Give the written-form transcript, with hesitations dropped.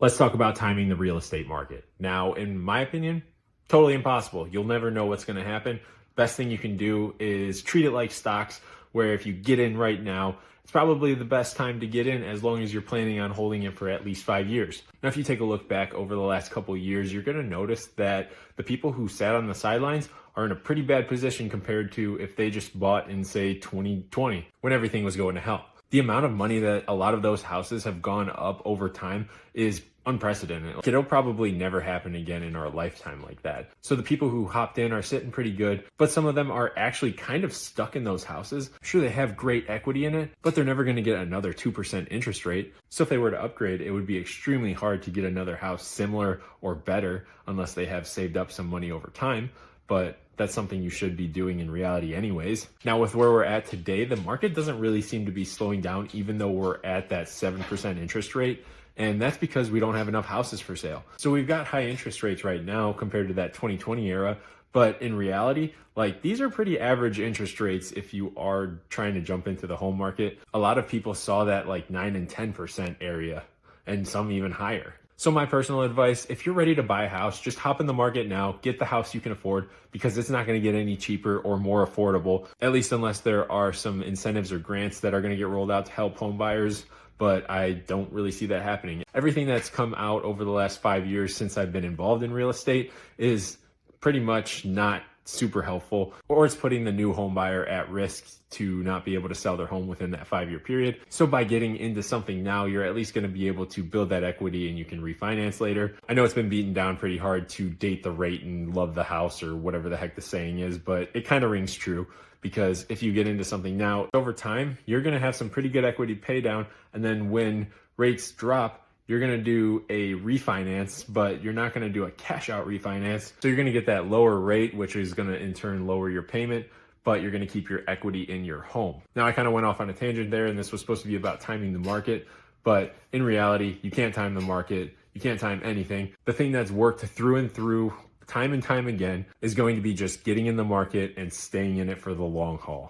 Let's talk about timing the real estate market. Now, in my opinion, totally impossible. You'll never know what's going to happen. Best thing you can do is treat it like stocks, where if you get in right now, it's probably the best time to get in as long as you're planning on holding it for at least 5 years. Now, if you take a look back over the last couple of years, you're going to notice that the people who sat on the sidelines are in a pretty bad position compared to if they just bought in, say, 2020 when everything was going to hell. The amount of money that a lot of those houses have gone up over time is unprecedented. It'll probably never happen again in our lifetime like that. So the people who hopped in are sitting pretty good, but some of them are actually kind of stuck in those houses. Sure, they have great equity in it, but they're never going to get another 2% interest rate. So if they were to upgrade, it would be extremely hard to get another house similar or better unless they have saved up some money over time. But that's something you should be doing in reality anyways. Now, with where we're at today, the market doesn't really seem to be slowing down, even though we're at that 7% interest rate. And that's because we don't have enough houses for sale. So we've got high interest rates right now compared to that 2020 era. But in reality, these are pretty average interest rates if you are trying to jump into the home market. A lot of people saw that 9 and 10% area, and some even higher. So my personal advice, if you're ready to buy a house, just hop in the market now, get the house you can afford, because it's not going to get any cheaper or more affordable, at least unless there are some incentives or grants that are going to get rolled out to help home buyers. But I don't really see that happening. Everything that's come out over the last 5 years since I've been involved in real estate is pretty much not super helpful, or it's putting the new home buyer at risk to not be able to sell their home within that 5-year period. So by getting into something now, you're at least going to be able to build that equity and you can refinance later. I know it's been beaten down pretty hard to date the rate and love the house, or whatever the heck the saying is, but it kind of rings true, because if you get into something now, over time, you're going to have some pretty good equity pay down. And then when rates drop, you're going to do a refinance, but you're not going to do a cash out refinance. So you're going to get that lower rate, which is going to in turn lower your payment, but you're going to keep your equity in your home. Now, I kind of went off on a tangent there, and this was supposed to be about timing the market, but in reality, you can't time the market. You can't time anything. The thing that's worked through and through time and time again is going to be just getting in the market and staying in it for the long haul.